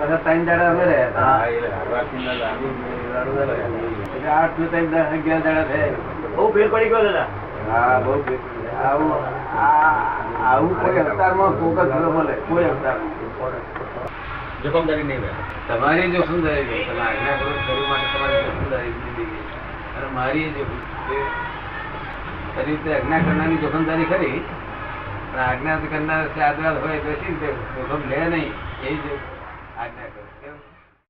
બધા 3 દાડા અમે રહ્યા હતા. એટલે 8 થી 3 દાડા 11 દાડા થયા. બહુ ફેર પડી ગયો દાદા. હા બહુ આવું કોઈ અવતારમાં ફોકસ ન મળે, કોઈ અવતારમાં. જોખમદારી નહીં રહે. તમારી જોખમદારી છે, તમે આજ્ઞા કરો શરીર માટે તમારી જોખમદારી જિંદગી. અને મારી શરીર રીતે આજ્ઞા કરનારની જોખમદારી ખરી, પણ આજ્ઞા કરનાર આદરાલ હોય તો શી રીતે જોખમ લે નહીં, એ જ આજ્ઞા કરો. કેમ?